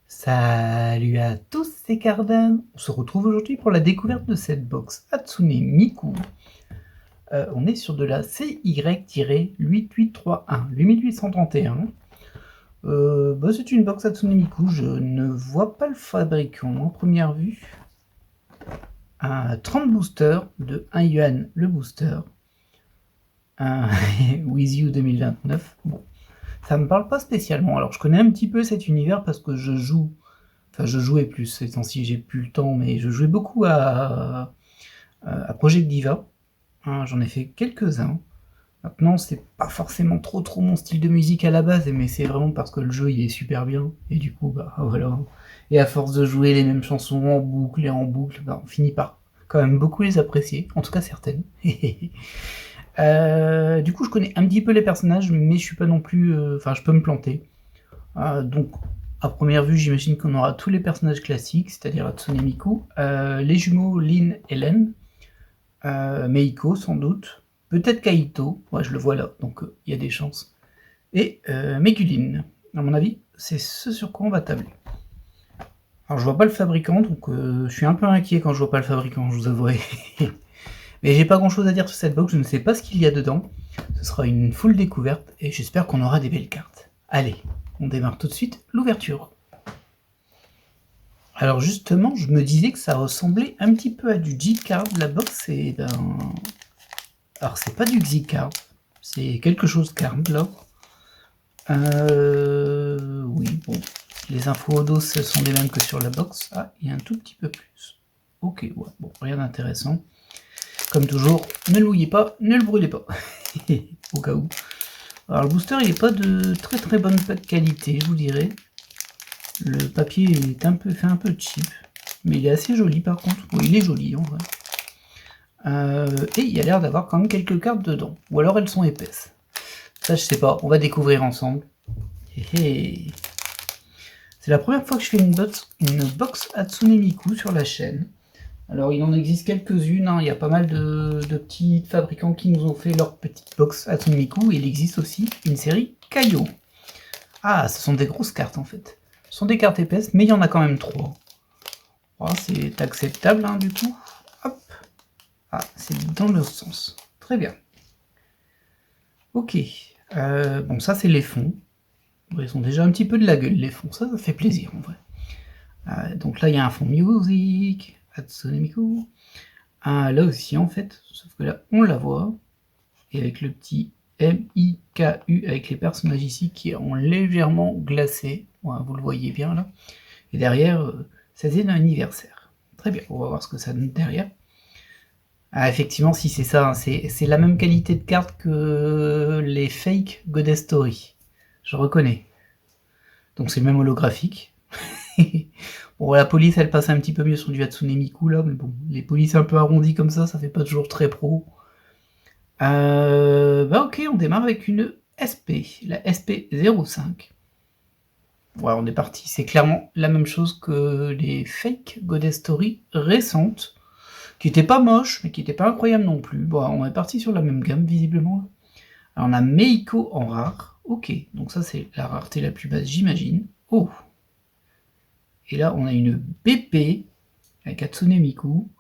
Salut à tous, c'est Cardan. On se retrouve aujourd'hui pour la découverte de cette box Hatsune Miku. On est sur de la CY-8831, 8831. C'est une box Hatsune Miku, je ne vois pas le fabricant en première vue. 30 boosters de 1 yuan le booster. Un With You 2029. Bon, ça me parle pas spécialement. Alors je connais un petit peu cet univers parce que je jouais plus, ces temps-ci j'ai plus le temps, mais je jouais beaucoup à Project Diva. Hein, j'en ai fait quelques-uns. Maintenant, c'est pas forcément trop mon style de musique à la base, mais c'est vraiment parce que le jeu il est super bien, et du coup, voilà. Et à force de jouer les mêmes chansons en boucle et en boucle, on finit par quand même beaucoup les apprécier, en tout cas certaines. Du coup, je connais un petit peu les personnages, mais je suis pas non plus. Je peux me planter. Donc, à première vue, j'imagine qu'on aura tous les personnages classiques, c'est-à-dire Hatsune Miku, les jumeaux Lin et Len, Meiko sans doute, peut-être Kaito, ouais, je le vois là, donc il y a des chances, et Megulin. À mon avis, c'est ce sur quoi on va tabler. Alors, je vois pas le fabricant, donc je suis un peu inquiet quand je vois pas le fabricant, je vous avouerai. Mais j'ai pas grand-chose à dire sur cette box, je ne sais pas ce qu'il y a dedans. Ce sera une full découverte, et j'espère qu'on aura des belles cartes. Allez, on démarre tout de suite l'ouverture. Alors justement, je me disais que ça ressemblait un petit peu à du G-Card. La box est d'un... Alors c'est pas du X-Card, c'est quelque chose card là. Oui, bon. Les infos au dos ce sont les mêmes que sur la box. Ah, il y a un tout petit peu plus. Ok, ouais, bon, rien d'intéressant. Comme toujours, ne le mouillez pas, ne le brûlez pas. Au cas où. Alors le booster il n'est pas de très bonne qualité, je vous dirais. Le papier est fait un peu cheap, mais il est assez joli par contre. Oui, il est joli en vrai. Et il y a l'air d'avoir quand même quelques cartes dedans. Ou alors elles sont épaisses. Ça je sais pas, on va découvrir ensemble. C'est la première fois que je fais une box Hatsune Miku sur la chaîne. Alors il en existe quelques-unes, hein. Il y a pas mal de petits fabricants qui nous ont fait leur petite box Hatsune Miku. Et il existe aussi une série Kaio. Ah, ce sont des grosses cartes en fait. Ce sont des cartes épaisses, mais il y en a quand même 3. Oh, c'est acceptable, hein, du coup. Hop. Ah, c'est dans l'autre sens. Très bien. Ok. Bon, ça, c'est les fonds. Ils ont déjà un petit peu de la gueule, les fonds. Ça fait plaisir, en vrai. Donc là, il y a un fond music, Hatsune Miku. Là aussi, en fait. Sauf que là, on la voit. Et avec le petit M-I-K-U, avec les personnages ici qui ont légèrement glacé. Ouais, vous le voyez bien, là. Et derrière, ça c'est un anniversaire. Très bien, on va voir ce que ça donne derrière. Ah, effectivement, si c'est ça, hein, c'est la même qualité de carte que les fake Goddess Story. Je reconnais. Donc c'est le même holographique. Bon, la police, elle passe un petit peu mieux sur du Hatsune Miku, là, mais bon, les polices un peu arrondies comme ça fait pas toujours très pro. Ok, on démarre avec une SP, la SP05. Ouais, on est parti. C'est clairement la même chose que les fake Goddess Story récentes, qui étaient pas moches, mais qui étaient pas incroyables non plus. Bon, on est parti sur la même gamme, visiblement. Alors, on a Meiko en rare. Ok, donc ça, c'est la rareté la plus basse, j'imagine. Oh. Et là, on a une BP avec Hatsune Miku.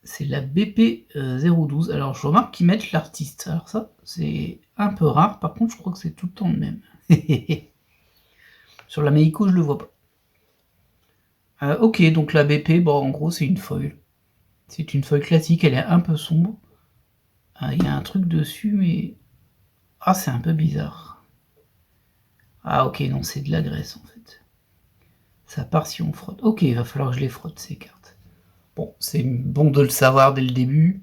C'est la BP 012. Alors, je remarque qu'ils mettent l'artiste. Alors ça, c'est un peu rare. Par contre, je crois que c'est tout le temps le même. Sur la Meiko, je le vois pas. Ok, donc la BP, bon, en gros, c'est une foil. C'est une foil classique, elle est un peu sombre. Il y a un truc dessus, mais... Ah, c'est un peu bizarre. Ah, ok, non, c'est de la graisse, en fait. Ça part si on frotte. Ok, il va falloir que je les frotte, ces cartes. Bon, c'est bon de le savoir dès le début.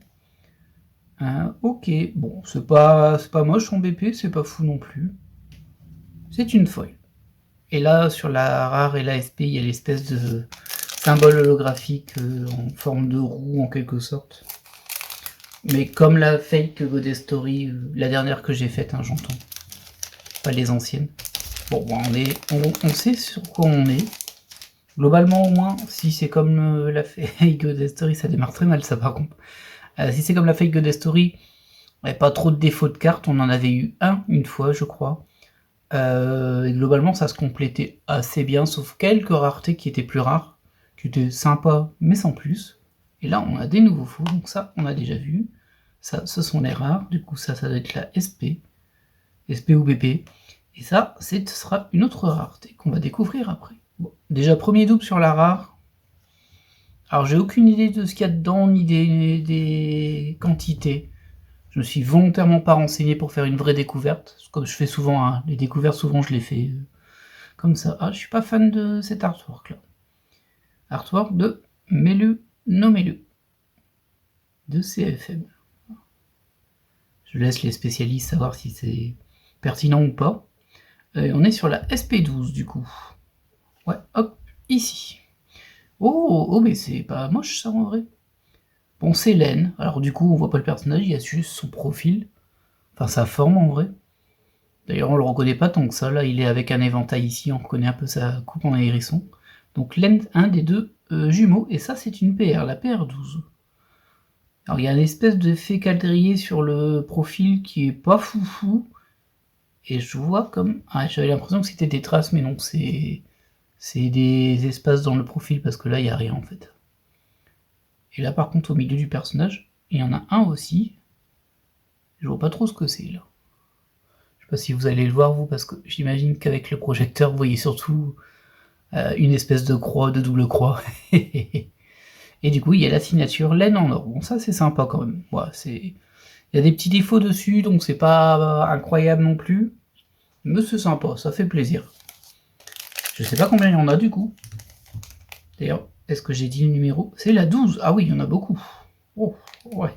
Ok, bon, c'est pas moche en BP, c'est pas fou non plus. C'est une foil. Et là, sur la rare et la SP, il y a l'espèce de symbole holographique en forme de roue, en quelque sorte. Mais comme la fake Goddess Story, la dernière que j'ai faite, hein, j'entends. Pas les anciennes. Bon, on sait sur quoi on est. Globalement, au moins, si c'est comme la fake Goddess Story, ça démarre très mal, ça, par contre. Si c'est comme la fake Goddess Story, pas trop de défauts de cartes, on en avait eu un, une fois, je crois. Et globalement, ça se complétait assez bien, sauf quelques raretés qui étaient plus rares, qui étaient sympas, mais sans plus. Et là, on a des nouveaux faux, donc ça, on a déjà vu. Ça, ce sont les rares, du coup, ça doit être la SP, SP ou BP. Et ça, ce sera une autre rareté qu'on va découvrir après. Bon, déjà, premier double sur la rare. Alors, j'ai aucune idée de ce qu'il y a dedans, ni des quantités. Je me suis volontairement pas renseigné pour faire une vraie découverte, comme je fais souvent, hein. Les découvertes, souvent, je les fais comme ça. Ah, je suis pas fan de cet artwork là. Artwork de Melu no Melu de CFM. Je laisse les spécialistes savoir si c'est pertinent ou pas. On est sur la SP12 du coup. Ouais, hop, ici. Oh, mais c'est pas moche ça en vrai. Bon, c'est Len. Alors du coup, on voit pas le personnage, il y a juste son profil. Enfin, sa forme en vrai. D'ailleurs, on le reconnaît pas tant que ça. Là, il est avec un éventail ici, on reconnaît un peu sa coupe en hérisson. Donc Len, un des deux jumeaux, et ça c'est une PR, la PR12. Alors il y a une espèce d'effet caldrier sur le profil qui est pas foufou, et je vois comme... Ah, j'avais l'impression que c'était des traces, mais non, c'est des espaces dans le profil, parce que là il n'y a rien en fait. Et là par contre, au milieu du personnage, il y en a un aussi, je vois pas trop ce que c'est là. Je sais pas si vous allez le voir vous, parce que j'imagine qu'avec le projecteur, vous voyez surtout une espèce de croix, de double croix. Et du coup, il y a la signature laine en or. Bon, ça c'est sympa quand même. Ouais, il y a des petits défauts dessus, donc c'est pas incroyable non plus. Mais c'est sympa, ça fait plaisir. Je sais pas combien il y en a du coup. D'ailleurs, est-ce que j'ai dit le numéro? C'est la 12. Ah oui, il y en a beaucoup. Oh, ouais.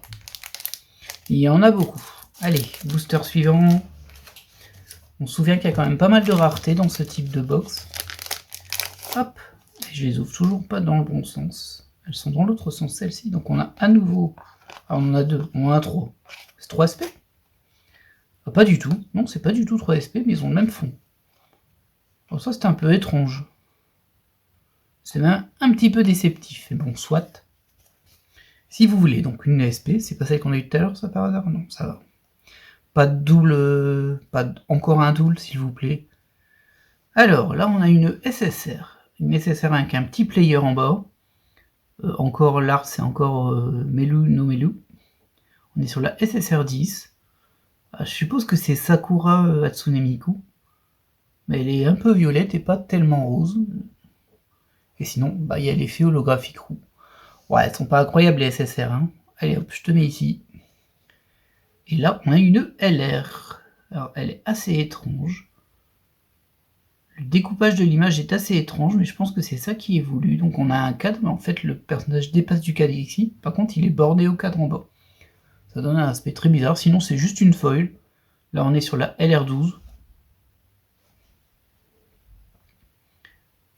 Il y en a beaucoup. Allez, booster suivant. On se souvient qu'il y a quand même pas mal de raretés dans ce type de box. Hop. Et je les ouvre toujours pas dans le bon sens. Elles sont dans l'autre sens, celles-ci. Donc on a à nouveau... Ah, on en a deux. On en a trois. C'est 3 SP? Ah, pas du tout. Non, c'est pas du tout 3 SP, mais ils ont le même fond. Alors ça, c'est un peu étrange. C'est même un petit peu déceptif. Mais bon, soit. Si vous voulez, donc une SP, c'est pas celle qu'on a eu tout à l'heure, ça par hasard? Non, ça va. Pas de double... Encore un double, s'il vous plaît. Alors, là, on a une SSR. Une SSR avec un petit player en bas. Encore l'art, c'est encore Melu no Melu. On est sur la SSR 10. Je suppose que c'est Sakura Hatsune Miku. Mais elle est un peu violette et pas tellement rose. Et sinon, bah, y a l'effet holographique roux. Ouais, elles sont pas incroyables les SSR. Hein. Allez hop, je te mets ici. Et là, on a une LR. Alors, elle est assez étrange. Le découpage de l'image est assez étrange, mais je pense que c'est ça qui est voulu. Donc on a un cadre, mais en fait le personnage dépasse du cadre ici. Par contre, il est bordé au cadre en bas. Ça donne un aspect très bizarre. Sinon, c'est juste une foil. Là, on est sur la LR12.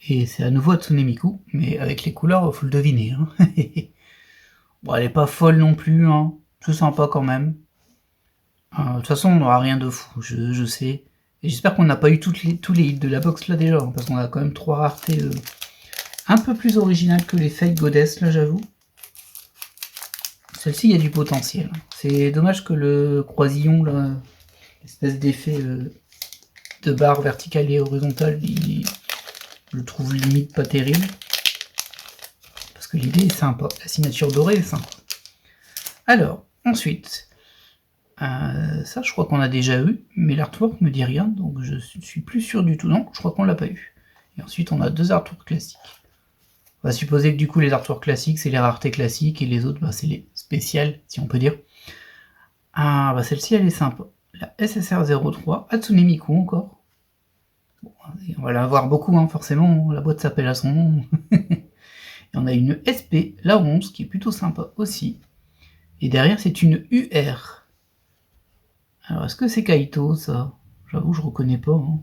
Et c'est à nouveau Hatsune Miku, mais avec les couleurs, faut le deviner. Hein. Bon, elle est pas folle non plus, hein. C'est sympa quand même. De toute façon, on n'aura rien de fou, je sais. Et j'espère qu'on n'a pas eu tous les hits de la box là déjà, hein, parce qu'on a quand même 3 raretés un peu plus originales que les Fake Goddess, là j'avoue. Celle-ci, il y a du potentiel. C'est dommage que le croisillon, là, l'espèce d'effet de barre verticale et horizontale, je le trouve limite pas terrible. Parce que l'idée est sympa. La signature dorée est sympa. Alors, ensuite, ça je crois qu'on a déjà eu, mais l'artwork me dit rien, donc je suis plus sûr du tout. Non, je crois qu'on l'a pas eu. Et ensuite, on a 2 artworks classiques. On va supposer que du coup, les artworks classiques, c'est les raretés classiques, et les autres, bah, c'est les spéciales, si on peut dire. Ah, bah celle-ci, elle est sympa. La SSR03, Hatsune Miku encore. Bon, on va la voir beaucoup, hein, forcément, la boîte s'appelle à son nom. Et on a une SP, la 11, qui est plutôt sympa aussi. Et derrière, c'est une UR. Alors, est-ce que c'est Kaito, ça? J'avoue, je reconnais pas. Hein.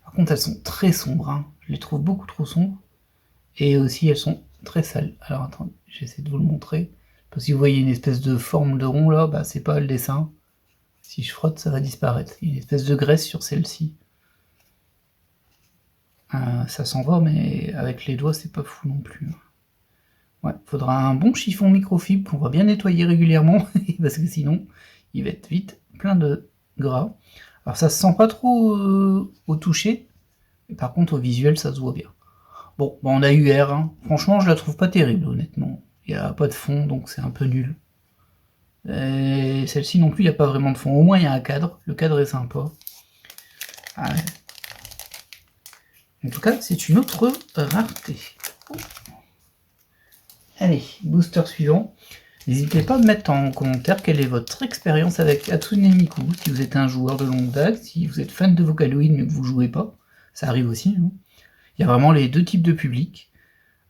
Par contre, elles sont très sombres. Hein. Je les trouve beaucoup trop sombres. Et aussi, elles sont très sales. Alors, attendez, j'essaie de vous le montrer. Parce que si vous voyez une espèce de forme de rond, là, bah, c'est pas le dessin. Si je frotte, ça va disparaître. Il y a une espèce de graisse sur celle-ci. Ça s'en va, mais avec les doigts, c'est pas fou non plus. Ouais, faudra un bon chiffon microfibre qu'on va bien nettoyer régulièrement, parce que sinon, il va être vite plein de gras. Alors ça se sent pas trop au toucher, mais par contre au visuel ça se voit bien. Bon, on a UR, hein. Franchement je la trouve pas terrible honnêtement. Il n'y a pas de fond donc c'est un peu nul. Et celle-ci non plus il n'y a pas vraiment de fond. Au moins il y a un cadre, le cadre est sympa. Ah ouais. En tout cas c'est une autre rareté. Allez, booster suivant. N'hésitez pas à me mettre en commentaire quelle est votre expérience avec Hatsune Miku, si vous êtes un joueur de longue date, si vous êtes fan de Vocaloid mais que vous jouez pas, ça arrive aussi. Hein. Il y a vraiment les deux types de public.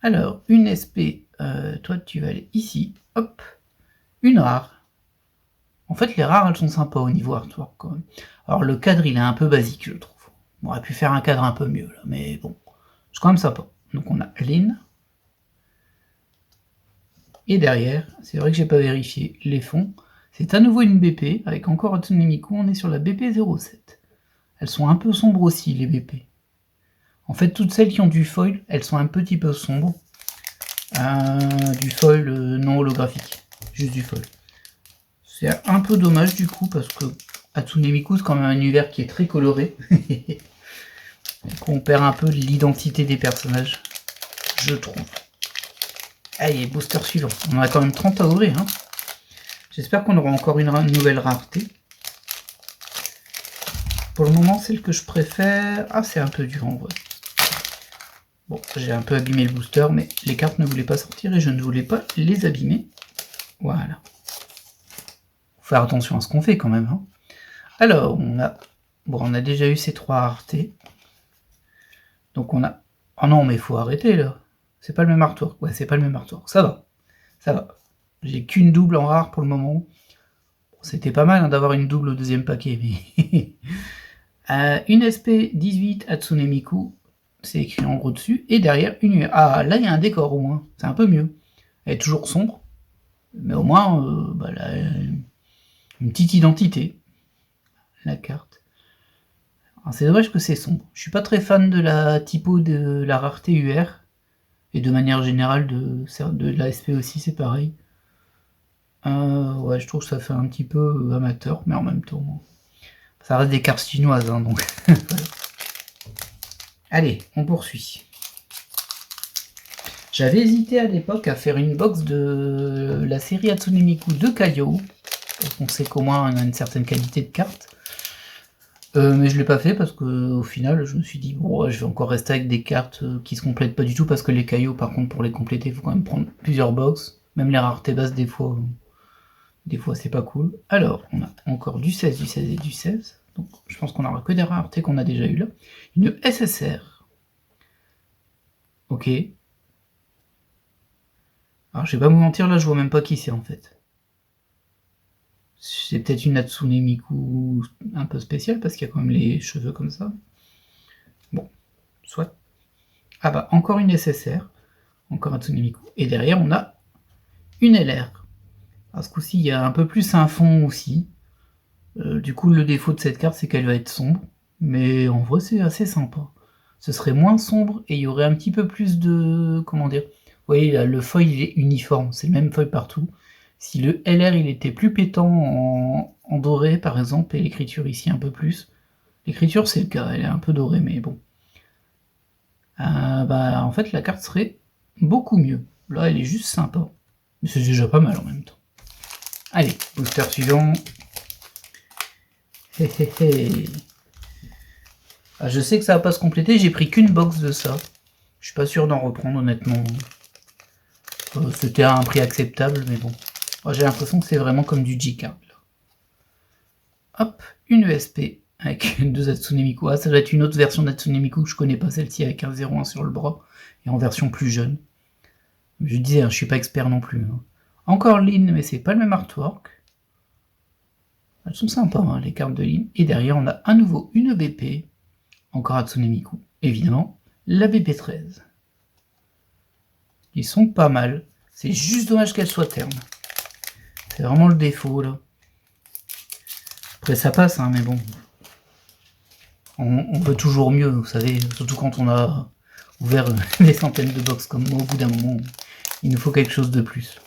Alors, une SP, toi tu vas aller ici, hop, une rare. En fait les rares elles sont sympas au niveau artwork quand même. Alors le cadre il est un peu basique je trouve. On aurait pu faire un cadre un peu mieux là, mais bon, c'est quand même sympa. Donc on a Lynn. Et derrière, c'est vrai que j'ai pas vérifié les fonds, c'est à nouveau une BP, avec encore Hatsune Miku, on est sur la BP07. Elles sont un peu sombres aussi, les BP. En fait, toutes celles qui ont du foil, elles sont un petit peu sombres. Du foil non holographique, juste du foil. C'est un peu dommage du coup, parce que Hatsune Miku, c'est quand même un univers qui est très coloré. Et qu'on perd un peu l'identité des personnages, je trouve. Allez, booster suivant. On en a quand même 30 à ouvrir. Hein. J'espère qu'on aura encore une nouvelle rareté. Pour le moment, celle que je préfère... Ah, c'est un peu dur en vrai. Bon, j'ai un peu abîmé le booster, mais les cartes ne voulaient pas sortir et je ne voulais pas les abîmer. Voilà. Faut faire attention à ce qu'on fait quand même. Hein. Alors, on a déjà eu ces 3 raretés. Donc on a... Oh non, mais il faut arrêter là. C'est pas le même artwork. Ouais, c'est pas le même artwork. Ça va. Ça va. J'ai qu'une double en rare pour le moment. C'était pas mal hein, d'avoir une double au deuxième paquet, mais... une SP18 Hatsune Miku, c'est écrit en gros dessus, et derrière une UR. Ah, là il y a un décor au moins, c'est un peu mieux. Elle est toujours sombre, mais au moins, là, une petite identité, la carte. C'est dommage que c'est sombre. Je suis pas très fan de la typo de la rareté UR, et de manière générale de la SP aussi, c'est pareil. Ouais, je trouve que ça fait un petit peu amateur, mais en même temps, ça reste des cartes chinoises, hein, donc voilà. Allez, on poursuit. J'avais hésité à l'époque à faire une box de la série Hatsune Miku de Kaiou, parce qu'on sait qu'au moins on a une certaine qualité de cartes. Mais je l'ai pas fait parce qu'au final, je me suis dit, bon, je vais encore rester avec des cartes qui se complètent pas du tout, parce que les Kaiou, par contre, pour les compléter, il faut quand même prendre plusieurs box. Même les raretés basses, des fois c'est pas cool. Alors, on a encore du 16, du 16 et du 16. Donc, je pense qu'on n'aura que des raretés qu'on a déjà eu là. Une SSR. Ok. Alors, je vais pas vous mentir, là, je vois même pas qui c'est, en fait. C'est peut-être une Hatsune Miku un peu spéciale, parce qu'il y a quand même les cheveux comme ça. Bon, soit. Ah bah, encore une SSR. Encore Hatsune Miku. Et derrière, on a une LR. Alors, ce coup-ci, il y a un peu plus un fond aussi. Du coup, le défaut de cette carte, c'est qu'elle va être sombre. Mais en vrai, c'est assez sympa. Ce serait moins sombre et il y aurait un petit peu plus de... Comment dire? Vous voyez, là, le foil, il est uniforme. C'est le même foil partout. Si le LR, il était plus pétant en doré, par exemple, et l'écriture ici un peu plus... L'écriture, c'est le cas. Elle est un peu dorée, mais bon. En fait, la carte serait beaucoup mieux. Là, elle est juste sympa. Mais c'est déjà pas mal en même temps. Allez, booster suivant. Ah, je sais que ça va pas se compléter, j'ai pris qu'une box de ça. Je suis pas sûr d'en reprendre honnêtement. C'était à un prix acceptable, mais bon. J'ai l'impression que c'est vraiment comme du G-Card. Hop, une ESP avec deux Hatsune Miku. Ah, ça doit être une autre version d'Hatsune Miku, je connais pas celle-ci avec un 0,1 sur le bras, et en version plus jeune. Je disais, je suis pas expert non plus. Hein. Encore Lynn, mais c'est pas le même artwork. Elles sont sympas, hein, les cartes de Lynn. Et derrière, on a à nouveau une BP. Encore Hatsune Miku, évidemment. La BP13. Ils sont pas mal. C'est juste dommage qu'elle soit terne. C'est vraiment le défaut, là. Après, ça passe, hein, mais bon. On veut toujours mieux, vous savez. Surtout quand on a ouvert des centaines de box comme moi, au bout d'un moment, il nous faut quelque chose de plus.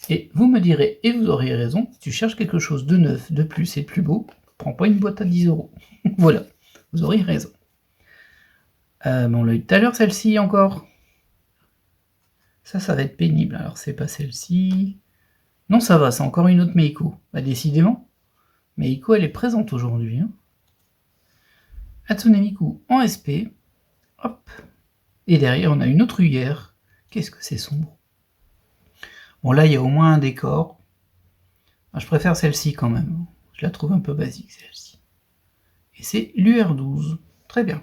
Et vous me direz, et vous auriez raison, si tu cherches quelque chose de neuf, de plus et de plus beau, prends pas une boîte à 10 €. Voilà, vous aurez raison. On l'a eu tout à l'heure, celle-ci encore. Ça va être pénible. Alors, c'est pas celle-ci. Non, ça va, c'est encore une autre Meiko. Bah, décidément, Meiko, elle est présente aujourd'hui. Hein. Hatsune Miku en SP. Hop. Et derrière, on a une autre UR. Qu'est-ce que c'est sombre. Bon, là, il y a au moins un décor. Je préfère celle-ci quand même. Je la trouve un peu basique, celle-ci. Et c'est l'UR12. Très bien.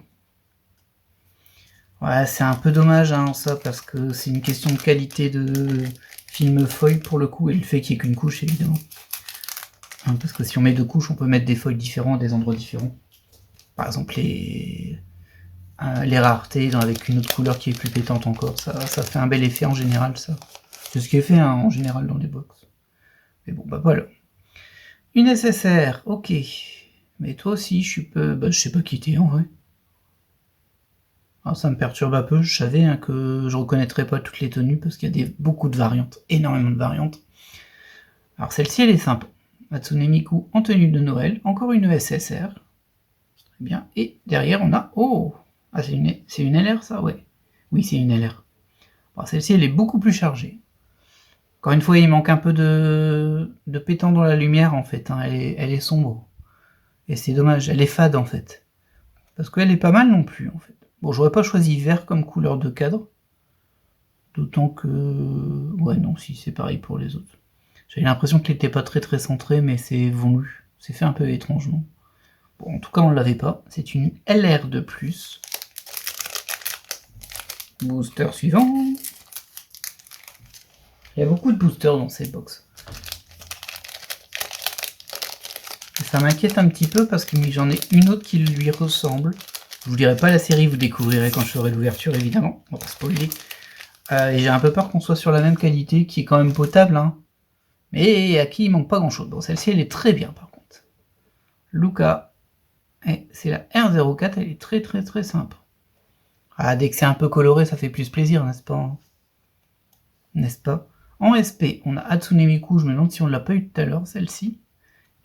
Ouais, c'est un peu dommage, hein, ça, parce que c'est une question de qualité de film foil, pour le coup, et le fait qu'il n'y ait qu'une couche, évidemment. Hein, parce que si on met 2 couches, on peut mettre des foils différents à des endroits différents. Par exemple, les raretés avec une autre couleur qui est plus pétante encore. Ça fait un bel effet en général, ça. C'est ce qui est fait, hein, en général, dans les box. Mais bon, bah voilà. Une SSR, ok. Mais toi aussi, je sais pas qui t'es, en vrai. Alors ça me perturbe un peu, je savais hein, que je reconnaîtrais pas toutes les tenues parce qu'il y a beaucoup de variantes, énormément de variantes. Alors celle-ci elle est sympa. Hatsune Miku en tenue de Noël, encore une SSR. Très bien. Et derrière on a... Oh ah, c'est une LR ça, ouais. Oui, c'est une LR. Bon, celle-ci elle est beaucoup plus chargée. Encore une fois, il manque un peu de pétant dans la lumière en fait. Hein. Elle est sombre. Et c'est dommage, elle est fade en fait. Parce qu'elle est pas mal non plus en fait. Bon, j'aurais pas choisi vert comme couleur de cadre. D'autant que... Ouais, non, si, c'est pareil pour les autres. J'avais l'impression qu'elle n'était pas très centrée, mais c'est voulu. C'est fait un peu étrangement. Bon, en tout cas, on ne l'avait pas. C'est une LR de plus. Booster suivant. Il y a beaucoup de boosters dans ces box. Et ça m'inquiète un petit peu parce que j'en ai une autre qui lui ressemble. Je vous dirai pas la série, vous découvrirez quand je ferai l'ouverture, évidemment. On va pas spoiler. Et j'ai un peu peur qu'on soit sur la même qualité, qui est quand même potable, hein. Mais à qui il manque pas grand chose. Bon, celle-ci, elle est très bien, par contre. Luca. Et c'est la R04, elle est très sympa. Ah, dès que c'est un peu coloré, ça fait plus plaisir, n'est-ce pas? N'est-ce pas? En SP, on a Hatsune Miku, je me demande si on l'a pas eu tout à l'heure, celle-ci.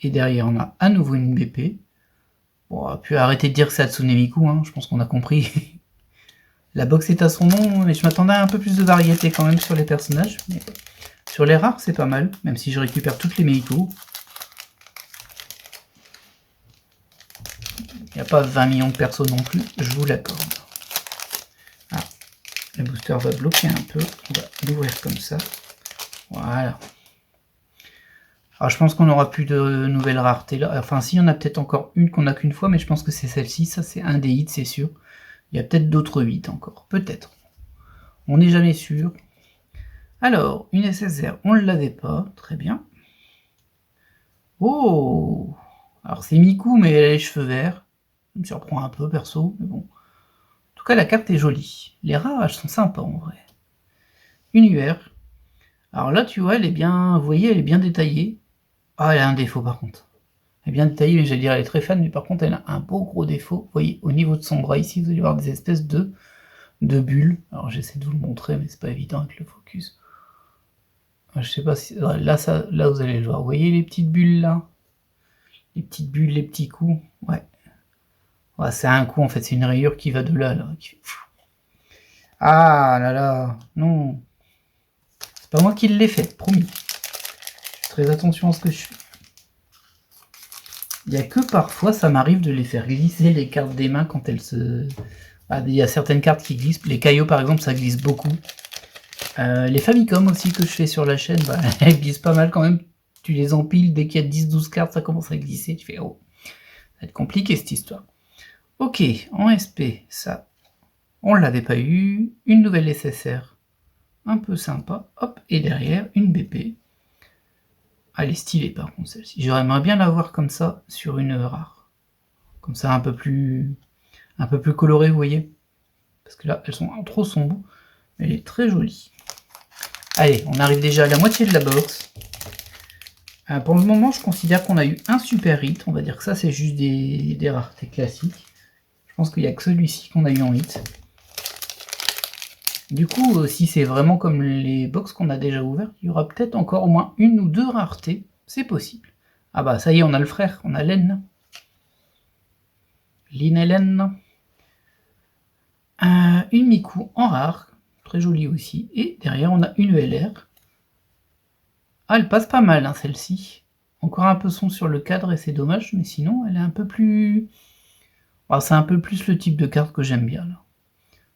Et derrière, on a à nouveau une BP. Bon, puis arrêtez de dire que c'est Hatsune Miku, hein, je pense qu'on a compris. La box est à son nom, mais je m'attendais à un peu plus de variété quand même sur les personnages. Mais sur les rares, c'est pas mal, même si je récupère toutes les Meiko. Il n'y a pas 20 millions de persos non plus, je vous l'accorde. Ah, le booster va bloquer un peu, on va l'ouvrir comme ça. Voilà. Alors je pense qu'on n'aura plus de nouvelles raretés là. Enfin si, il y en a peut-être encore une qu'on n'a qu'une fois, mais je pense que c'est celle-ci, ça c'est un des hits, c'est sûr. Il y a peut-être d'autres 8 encore, peut-être. On n'est jamais sûr. Alors, une SSR, on ne l'avait pas, très bien. Oh! Alors c'est Miku, mais elle a les cheveux verts. Ça me surprend un peu, perso, mais bon. En tout cas, la carte est jolie. Les rares, elles sont sympas, en vrai. Une UR. Alors là, tu vois, elle est bien... Vous voyez, elle est bien détaillée. Ah, elle a un défaut, par contre. Elle est bien détaillée, mais j'allais dire, elle est très fan, mais par contre, elle a un beau gros défaut. Vous voyez, au niveau de son bras, ici, vous allez voir des espèces de bulles. Alors, j'essaie de vous le montrer, mais c'est pas évident avec le focus. Je sais pas si... Là, vous allez le voir. Vous voyez les petites bulles, là? Les petites bulles, les petits coups. Ouais. Ouais, c'est un coup, en fait. C'est une rayure qui va de là, là. Ah là là. Non. C'est pas moi qui l'ai fait, promis. Je fais très attention à ce que je fais. Il y a que parfois, ça m'arrive de les faire glisser les cartes des mains quand elles se... Ah, il y a certaines cartes qui glissent. Les caillots, par exemple, ça glisse beaucoup. Les Famicom aussi que je fais sur la chaîne, bah, elles glissent pas mal quand même. Tu les empiles, dès qu'il y a 10-12 cartes, ça commence à glisser. Tu fais, oh, ça va être compliqué cette histoire. Ok, en SP, ça, on l'avait pas eu. Une nouvelle SSR, un peu sympa. Hop, et derrière, une BP. Elle est stylée par contre celle-ci. J'aimerais bien la voir comme ça sur une rare. Comme ça, un peu plus colorée, vous voyez. Parce que là, elles sont trop sombres. Mais elle est très jolie. Allez, on arrive déjà à la moitié de la box. Pour le moment, je considère qu'on a eu un super hit. On va dire que ça, c'est juste des raretés classiques. Je pense qu'il n'y a que celui-ci qu'on a eu en hit. Du coup, si c'est vraiment comme les box qu'on a déjà ouvertes, il y aura peut-être encore au moins une ou deux raretés. C'est possible. Ah bah, ça y est, on a le frère, on a Len. Lynn Helen. Une Miku en rare, très jolie aussi. Et derrière, on a une ELR. Ah, elle passe pas mal, hein, celle-ci. Encore un peu sombre sur le cadre et c'est dommage, mais sinon, elle est un peu plus... Oh, c'est un peu plus le type de carte que j'aime bien, là.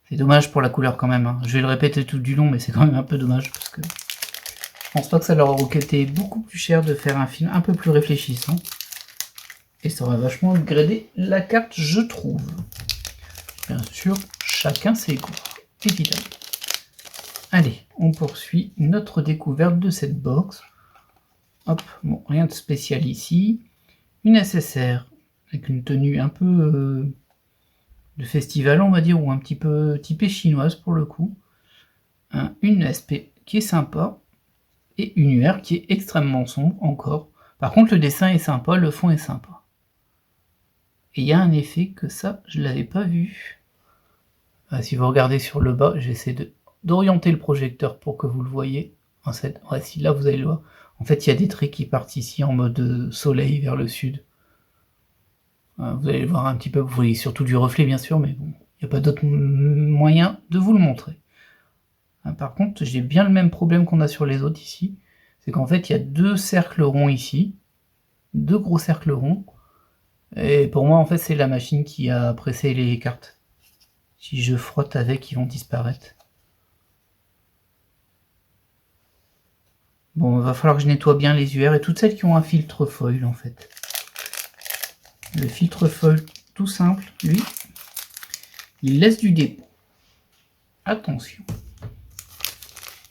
C'est dommage pour la couleur quand même, hein. Je vais le répéter tout du long, mais c'est quand même un peu dommage, parce que... Je pense pas que ça leur aurait coûté beaucoup plus cher de faire un film un peu plus réfléchissant. Et ça aurait vachement upgradé la carte, je trouve. Bien sûr, chacun ses goûts, évidemment. Allez, on poursuit notre découverte de cette box. Hop, bon, rien de spécial ici. Une SSR, avec une tenue un peu de festival, on va dire, ou un petit peu typée chinoise pour le coup. Une SP qui est sympa. Et une UR qui est extrêmement sombre encore. Par contre, le dessin est sympa, le fond est sympa. Et il y a un effet que ça, je ne l'avais pas vu. Si vous regardez sur le bas, j'essaie d'orienter le projecteur pour que vous le voyez. Si là, vous allez le voir. En fait, il y a des traits qui partent ici en mode soleil vers le sud. Vous allez le voir un petit peu. Vous voyez surtout du reflet, bien sûr, mais bon, il n'y a pas d'autre moyen de vous le montrer. Par contre, j'ai bien le même problème qu'on a sur les autres ici. C'est qu'en fait, il y a deux cercles ronds ici. Deux gros cercles ronds. Et pour moi, en fait, c'est la machine qui a pressé les cartes. Si je frotte avec, ils vont disparaître. Bon, il va falloir que je nettoie bien les UR et toutes celles qui ont un filtre foil, en fait. Le filtre foil, tout simple, lui, il laisse du dépôt. Attention.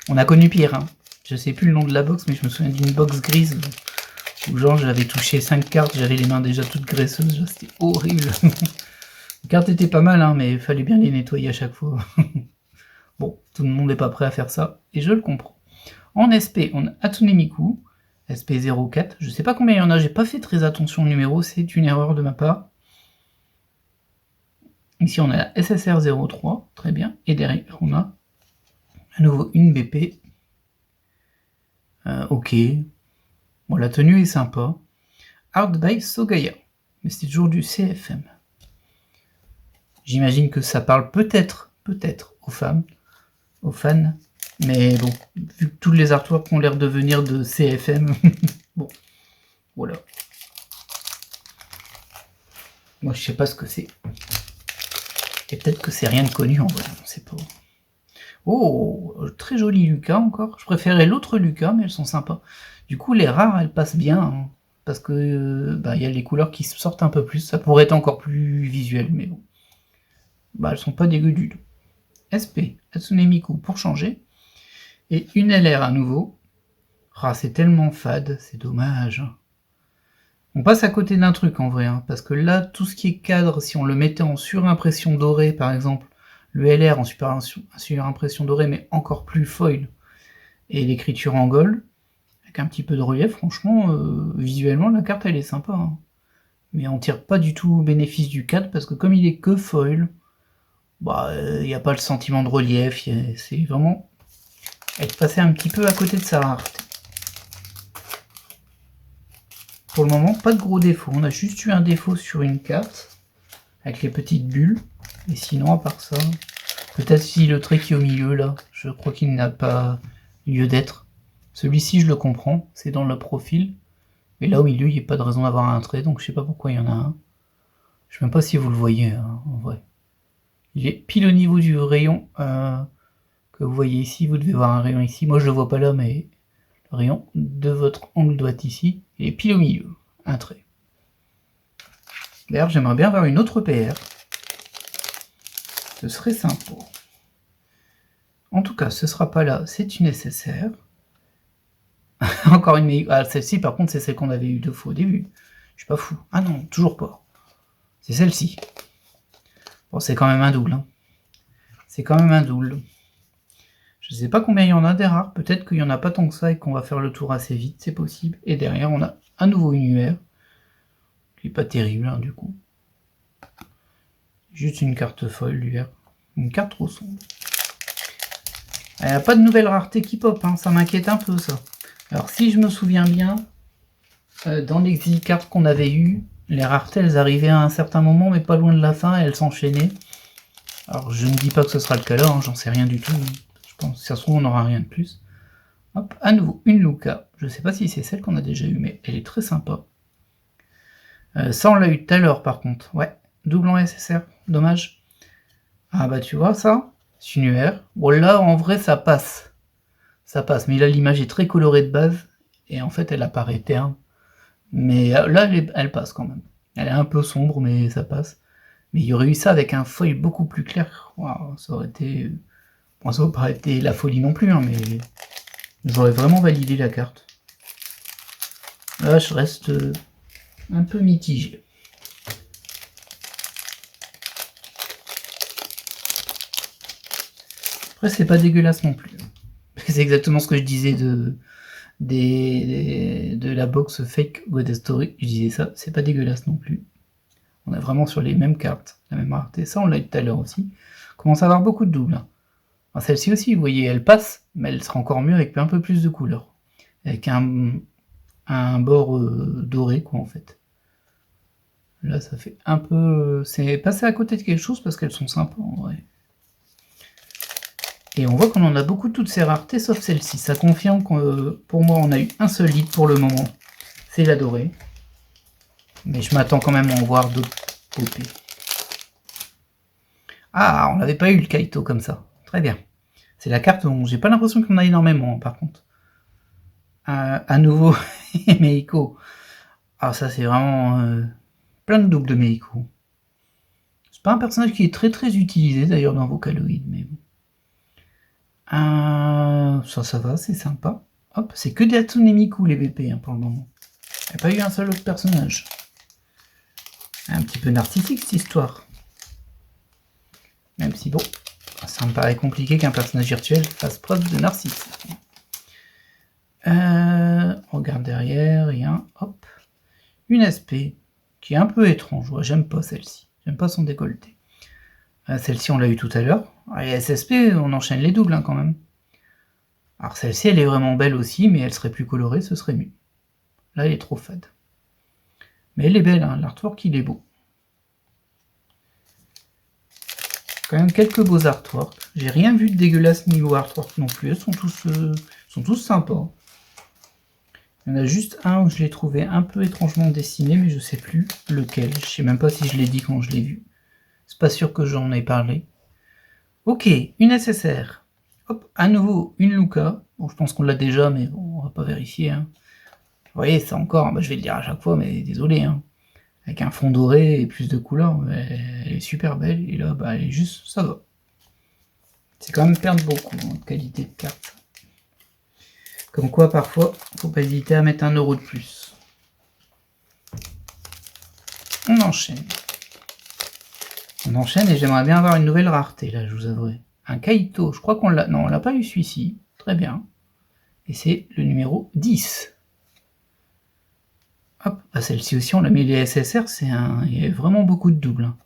On a connu pire, hein. Je sais plus le nom de la box, mais je me souviens d'une box grise où genre j'avais touché 5 cartes, j'avais les mains déjà toutes graisseuses, c'était horrible. Les cartes étaient pas mal, hein, mais il fallait bien les nettoyer à chaque fois. Bon, tout le monde n'est pas prêt à faire ça, et je le comprends. En SP, on a Hatsune Miku, SP04, je sais pas combien il y en a, j'ai pas fait très attention au numéro, c'est une erreur de ma part. Ici on a la SSR03, très bien, et derrière on a à nouveau une BP. Ok. Bon, la tenue est sympa. Art by Sogaya. Mais c'est toujours du CFM. J'imagine que ça parle peut-être aux femmes, aux fans. Mais bon, vu que tous les artworks ont l'air de venir de CFM, bon, voilà. Moi, je sais pas ce que c'est. Et peut-être que c'est rien de connu en vrai, on sait pas. Oh, très joli Lucas encore. Je préférais l'autre Lucas, mais elles sont sympas. Du coup, les rares, elles passent bien, hein, parce que y a les couleurs qui sortent un peu plus. Ça pourrait être encore plus visuel, mais bon. Elles sont pas dégueu du tout. SP, Hatsune Miku pour changer. Et une LR à nouveau. Ah, c'est tellement fade, c'est dommage. On passe à côté d'un truc en vrai, hein, parce que là, tout ce qui est cadre, si on le mettait en surimpression dorée, par exemple, le LR en surimpression dorée, mais encore plus foil, et l'écriture en gold, avec un petit peu de relief, franchement, visuellement, la carte, elle est sympa. Hein. Mais on tire pas du tout bénéfice du cadre, parce que comme il est que foil, il n'y a pas le sentiment de relief, c'est vraiment être passé un petit peu à côté de sa rareté. Pour le moment, pas de gros défauts. On a juste eu un défaut sur une carte, avec les petites bulles. Et sinon, à part ça, peut-être si le trait qui est au milieu, là, je crois qu'il n'a pas lieu d'être. Celui-ci, je le comprends, c'est dans le profil. Mais là, au milieu, il n'y a pas de raison d'avoir un trait, donc je sais pas pourquoi il y en a un. Je sais même pas si vous le voyez, hein, en vrai. Il est pile au niveau du rayon que vous voyez ici. Vous devez voir un rayon ici. Moi, je le vois pas là, mais le rayon de votre angle doit être ici. Il est pile au milieu. Un trait. D'ailleurs, j'aimerais bien avoir une autre PR. Ce serait sympa. En tout cas, ce sera pas là. C'est une SSR. Encore une... Ah, celle-ci, par contre, c'est celle qu'on avait eu 2 fois au début. Je suis pas fou. Ah non, toujours pas. C'est celle-ci. Bon, c'est quand même un double. Hein. C'est quand même un double. Je sais pas combien il y en a des rares. Peut-être qu'il y en a pas tant que ça et qu'on va faire le tour assez vite. C'est possible. Et derrière, on a à nouveau une UR. Qui est pas terrible, hein, du coup. Juste une carte folle, l'UR. Une carte trop sombre. Il n'y a pas de nouvelle rareté qui pop. Hein. Ça m'inquiète un peu, ça. Alors, si je me souviens bien, dans les cartes qu'on avait eues, Les raretés, elles arrivaient à un certain moment, mais pas loin de la fin, et elles s'enchaînaient. Alors, je ne dis pas que ce sera le cas là, hein, j'en sais rien du tout. Je pense que si ça se trouve, on n'aura rien de plus. Hop, à nouveau, une Luca. Je sais pas si c'est celle qu'on a déjà eue, mais elle est très sympa. Ça, on l'a eu tout à l'heure, par contre. Ouais, double en SSR, dommage. Ah bah, tu vois, ça, c'est une UR. Bon, là, en vrai, ça passe. Ça passe, mais là, l'image est très colorée de base, et en fait, elle apparaît terne. Mais là, elle passe quand même. Elle est un peu sombre, mais ça passe. Mais il y aurait eu ça avec un foil beaucoup plus clair. Wow, ça aurait été... Bon, ça aurait pas été la folie non plus, hein, mais j'aurais vraiment validé la carte. Là, je reste un peu mitigé. Après, c'est pas dégueulasse non plus. C'est exactement ce que je disais de la box fake God Story. Je disais ça, c'est pas dégueulasse non plus. On est vraiment sur les mêmes cartes, la même rareté. Ça, on l'a eu tout à l'heure aussi. On commence à avoir beaucoup de doubles. Hein. Celle-ci aussi, vous voyez, elle passe, mais elle sera encore mieux avec un peu plus de couleurs. Avec un bord doré, quoi, en fait. Là, ça fait un peu... C'est passé à côté de quelque chose parce qu'elles sont sympas, en vrai. Et on voit qu'on en a beaucoup de toutes ces raretés, sauf celle-ci. Ça confirme que, pour moi, on a eu un seul lead pour le moment. C'est la dorée. Mais je m'attends quand même à en voir d'autres popper. Ah, on n'avait pas eu le Kaito comme ça. Très bien. C'est la carte dont j'ai pas l'impression qu'on a énormément, par contre. À nouveau, Meiko. Ah, ça, c'est vraiment plein de doubles de Meiko. C'est pas un personnage qui est très très utilisé, d'ailleurs, dans Vocaloid, mais bon. Ça va, c'est sympa. Hop, c'est que des Hatsune Miku, les BP, hein, pour le moment. Il n'y a pas eu un seul autre personnage. Un petit peu narcissique, cette histoire. Même si, bon, ça me paraît compliqué qu'un personnage virtuel fasse preuve de narcissisme. On regarde derrière, rien, hop. Une SP, qui est un peu étrange, ouais, j'aime pas celle-ci. J'aime pas son décolleté. Celle-ci, on l'a eu tout à l'heure. Et SSP, on enchaîne les doubles, hein, quand même. Alors celle-ci, elle est vraiment belle aussi, mais elle serait plus colorée, ce serait mieux. Là, elle est trop fade. Mais elle est belle, hein, l'artwork, il est beau. Quand même quelques beaux artworks. J'ai rien vu de dégueulasse niveau artwork non plus. Ils sont tous sympas. Il y en a juste un où je l'ai trouvé un peu étrangement dessiné, mais je sais plus lequel. Je sais même pas si je l'ai dit quand je l'ai vu. C'est pas sûr que j'en ai parlé. Ok, une SSR. Hop, à nouveau une Luca. Bon, je pense qu'on l'a déjà, mais bon, on va pas vérifier. Hein. Vous voyez, ça encore, bah, je vais le dire à chaque fois, mais désolé. Hein. Avec un fond doré et plus de couleurs, elle est super belle. Et là, bah, elle est juste, ça va. C'est quand même perdre beaucoup en qualité de carte. Comme quoi, parfois, faut pas hésiter à mettre 1 € de plus. On enchaîne. On enchaîne et j'aimerais bien avoir une nouvelle rareté, là, je vous avouerai. Un Kaito, je crois qu'on l'a... Non, on l'a pas eu celui-ci. Très bien. Et c'est le numéro 10. Hop, bah celle-ci aussi, on l'a mis les SSR, il y a vraiment beaucoup de doubles. Hein.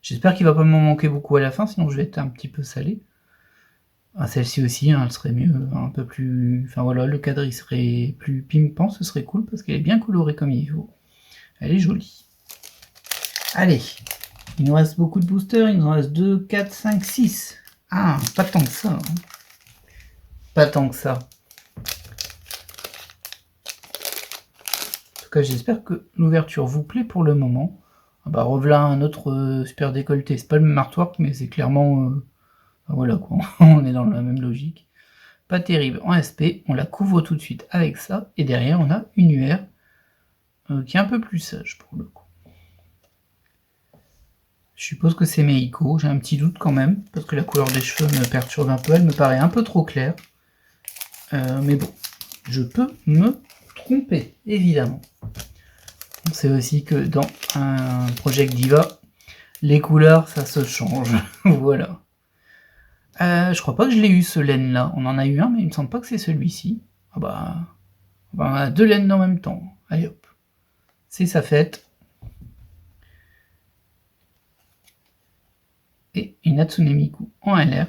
J'espère qu'il va pas m'en manquer beaucoup à la fin, sinon je vais être un petit peu salé. Ah, celle-ci aussi, hein, elle serait mieux, un peu plus... Enfin voilà, le cadre il serait plus pimpant, ce serait cool, parce qu'elle est bien colorée comme il faut. Elle est jolie. Allez, il nous reste beaucoup de boosters, il nous reste 2, 4, 5, 6. Ah, pas tant que ça. Hein. Pas tant que ça. En tout cas, j'espère que l'ouverture vous plaît pour le moment. Ah bah revoilà un autre super décolleté. C'est pas le même artwork, mais c'est clairement... voilà quoi, on est dans la même logique. Pas terrible en SP, on la couvre tout de suite avec ça. Et derrière, on a une UR qui est un peu plus sage pour le coup. Je suppose que c'est Meiko, j'ai un petit doute quand même, parce que la couleur des cheveux me perturbe un peu, elle me paraît un peu trop claire. Mais bon, je peux me tromper, évidemment. On sait aussi que dans un Project Diva, les couleurs, ça se change. Voilà. Je crois pas que je l'ai eu ce laine là. On en a eu un, mais il me semble pas que c'est celui-ci. Ah bah, on a 2 laines en même temps. Allez hop. C'est sa fête. Et une Hatsune Miku en LR.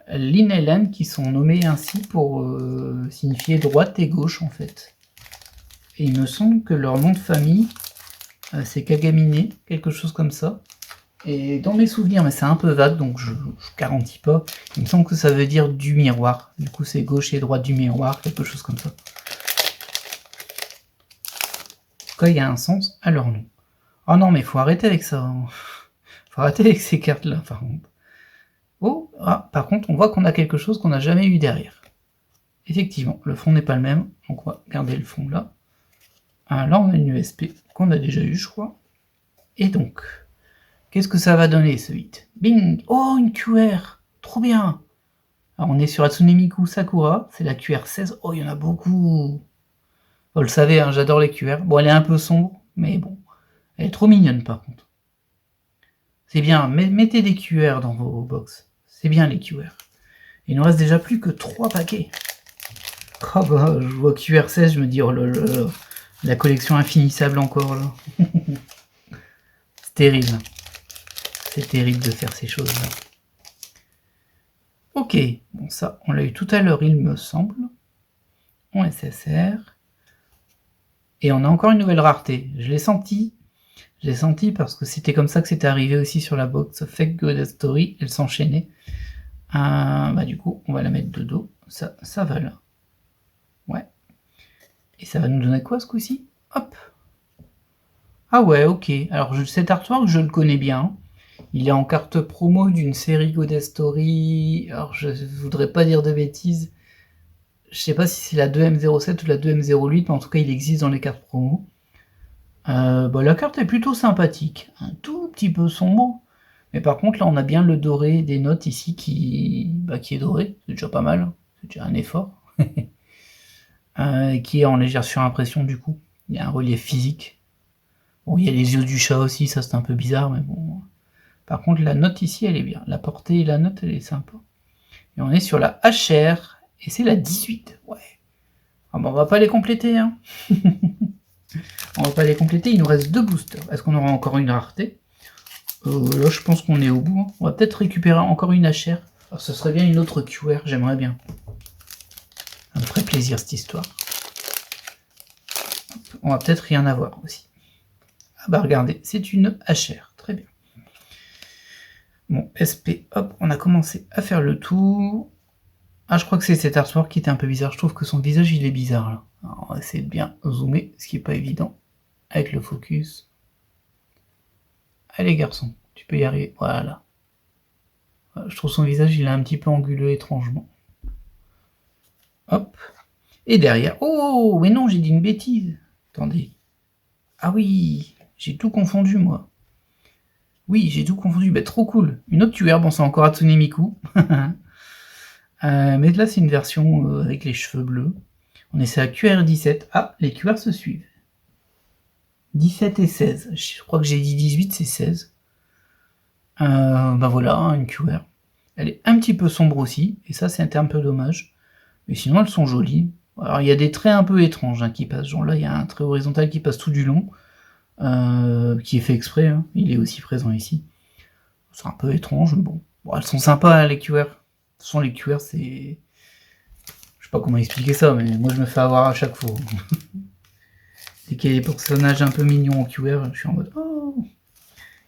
Lin et Len qui sont nommés ainsi pour signifier droite et gauche en fait. Et il me semble que leur nom de famille C'est Kagaminé, quelque chose comme ça. Et dans mes souvenirs, mais c'est un peu vague, donc je garantis pas. Il me semble que ça veut dire du miroir. Du coup, c'est gauche et droite du miroir, quelque chose comme ça. En tout cas, il y a un sens à leur nom. Oh non, mais faut arrêter avec ça. Hein. Faut arrêter avec ces cartes-là, par contre. Oh, par contre, on voit qu'on a quelque chose qu'on n'a jamais eu derrière. Effectivement, le fond n'est pas le même, donc on va garder le fond là. Là, on a une USP qu'on a déjà eu, je crois. Et donc, qu'est-ce que ça va donner, ce 8 ? Bing ! Oh, une QR ! Trop bien ! Alors, on est sur Hatsune Miku Sakura, c'est la QR 16. Oh, il y en a beaucoup. Vous le savez, hein, j'adore les QR. Bon, elle est un peu sombre, mais bon. Elle est trop mignonne, par contre. C'est bien, mettez des QR dans vos box. C'est bien, les QR. Il nous reste déjà plus que 3 paquets. Oh bah, je vois QR 16, je me dis, oh là là là, la collection infinissable encore, là. C'est terrible. C'est terrible de faire ces choses-là. Ok, bon ça, on l'a eu tout à l'heure, il me semble. En SSR. Et on a encore une nouvelle rareté. Je l'ai senti parce que c'était comme ça que c'était arrivé aussi sur la box Fake Goddess Story. Elle s'enchaînait. Bah du coup, on va la mettre de dos. Ça va là. Ouais. Et ça va nous donner quoi ce coup-ci ? Hop. Ah ouais, ok. Alors cet artwork, je le connais bien. Il est en carte promo d'une série Goddess Story. Alors je voudrais pas dire de bêtises. Je sais pas si c'est la 2M07 ou la 2M08, mais en tout cas il existe dans les cartes promo. Bah, la carte est plutôt sympathique. Un tout petit peu sombre. Mais par contre là on a bien le doré des notes ici qui est doré. C'est déjà pas mal. C'est déjà un effort. Qui est en légère surimpression du coup. Il y a un relief physique. Bon, il y a les yeux du chat aussi, ça c'est un peu bizarre, mais bon. Par contre, la note ici, elle est bien. La portée et la note, elle est sympa. Et on est sur la HR, et c'est la 18. Ouais. Ah bah, on va pas les compléter, hein. On va pas les compléter, il nous reste 2 boosters. Est-ce qu'on aura encore une rareté ? Là, je pense qu'on est au bout. Hein. On va peut-être récupérer encore une HR. Alors, ce serait bien une autre QR, j'aimerais bien. Ça me ferait plaisir, cette histoire. On va peut-être rien avoir aussi. Ah bah regardez, c'est une HR, très bien. Bon, SP, hop, on a commencé à faire le tour. Ah, je crois que c'est cet artwork qui était un peu bizarre. Je trouve que son visage, il est bizarre, là. Alors, on va essayer de bien zoomer, ce qui n'est pas évident, avec le focus. Allez, garçon, tu peux y arriver. Voilà. Je trouve son visage, il est un petit peu anguleux étrangement. Hop. Et derrière... Oh, mais non, j'ai dit une bêtise. Attendez. Ah oui, j'ai tout confondu, moi. Oui, j'ai tout confondu. Bah, trop cool. Une autre QR, bon, c'est encore Hatsune Miku. Mais là, c'est une version avec les cheveux bleus. On essaie à QR 17. Ah, les QR se suivent. 17 et 16. Je crois que j'ai dit 18, c'est 16. Bah voilà, une QR. Elle est un petit peu sombre aussi, et ça, c'est un peu dommage. Mais sinon, elles sont jolies. Alors, il y a des traits un peu étranges qui passent. Genre là, il y a un trait horizontal qui passe tout du long, qui est fait exprès. Hein. Il est aussi présent ici. C'est un peu étrange, mais bon. Elles sont sympas, les QR. De toute façon, les QR, c'est... Je sais pas comment expliquer ça, mais moi, je me fais avoir à chaque fois. Dès qu'il y a des personnages un peu mignons en QR, je suis en mode... Oh,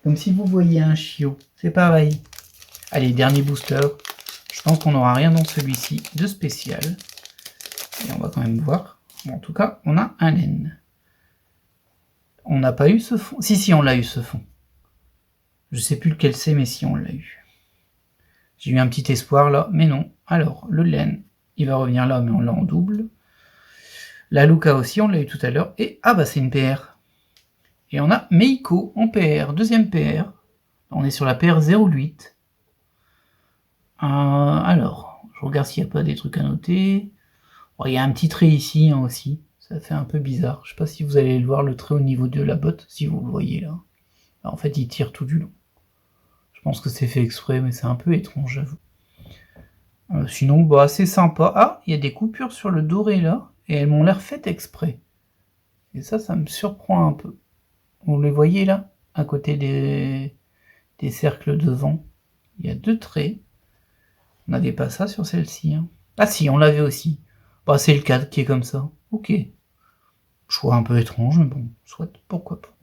comme si vous voyiez un chiot. C'est pareil. Allez, dernier booster. Je pense qu'on n'aura rien dans celui-ci de spécial. Et on va quand même voir. Bon, en tout cas, on a un laine. On n'a pas eu ce fond. Si, on l'a eu ce fond. Je sais plus lequel c'est, mais si, on l'a eu. J'ai eu un petit espoir là, mais non. Alors, le laine, il va revenir là, mais on l'a en double. La Luca aussi, on l'a eu tout à l'heure. Et, ah bah c'est une PR. Et on a Meiko en PR, deuxième PR. On est sur la PR 08. Alors, je regarde s'il n'y a pas des trucs à noter. Oh, il y a un petit trait ici hein, aussi. Ça fait un peu bizarre. Je sais pas si vous allez le voir, le trait au niveau de la botte, si vous le voyez là. Alors, en fait, il tire tout du long. Je pense que c'est fait exprès, mais c'est un peu étrange, j'avoue. Sinon, bah, c'est sympa. Ah, il y a des coupures sur le doré là, et elles m'ont l'air faites exprès. Et ça me surprend un peu. Vous les voyez là, à côté des cercles devant. Il y a 2 traits. On n'avait pas ça sur celle-ci. Hein. Ah si, on l'avait aussi. Bah, c'est le cadre qui est comme ça. Ok. Choix un peu étrange, mais bon, soit, pourquoi pas.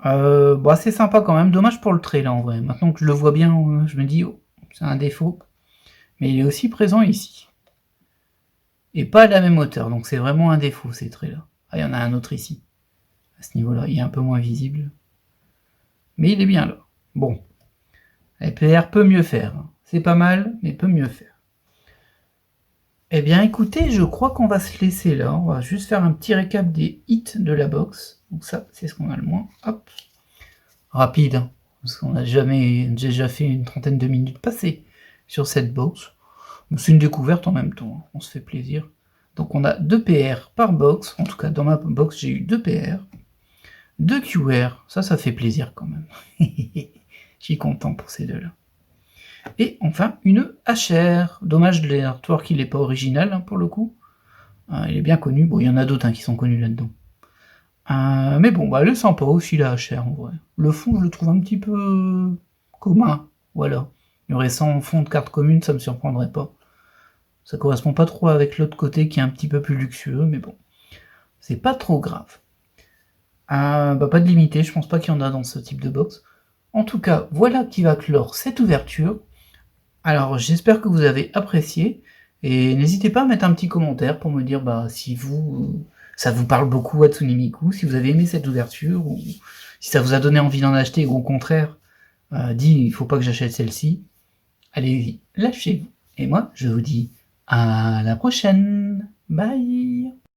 Bah, c'est sympa quand même, dommage pour le trait là en vrai. Maintenant que je le vois bien, je me dis: «Oh, c'est un défaut», mais il est aussi présent ici et pas à la même hauteur, donc c'est vraiment un défaut ces traits là. Ah, il y en a un autre ici, à ce niveau-là, il est un peu moins visible, mais il est bien là. Bon, LPR peut mieux faire, hein. C'est pas mal, mais peut mieux faire. Eh bien écoutez, je crois qu'on va se laisser là, on va juste faire un petit récap des hits de la box, donc ça, c'est ce qu'on a le moins, hop. Rapide, hein, parce qu'on a déjà fait une trentaine de minutes passées sur cette box. C'est une découverte en même temps, hein, on se fait plaisir. Donc on a 2 PR par box, en tout cas dans ma box j'ai eu 2 PR, 2 QR, ça fait plaisir quand même. Je suis content pour ces deux-là. Et enfin une HR, dommage de l'artwork qu'il n'est pas original hein, pour le coup. Il est bien connu, bon il y en a d'autres hein, qui sont connus là-dedans. Mais bon, bah, elle est sympa aussi la HR en vrai. Le fond, je le trouve un petit peu commun, voilà. Il y aurait 100 fonds de cartes communes, ça me surprendrait pas. Ça correspond pas trop avec l'autre côté qui est un petit peu plus luxueux, mais bon, c'est pas trop grave. Bah, pas de limité, je pense pas qu'il y en a dans ce type de box. En tout cas, voilà qui va clore cette ouverture. Alors, j'espère que vous avez apprécié, et n'hésitez pas à mettre un petit commentaire pour me dire bah, si ça vous parle beaucoup Hatsune Miku, si vous avez aimé cette ouverture, ou si ça vous a donné envie d'en acheter, ou au contraire, dit il faut pas que j'achète celle-ci. Allez-y, lâchez-vous. Et moi, je vous dis à la prochaine. Bye.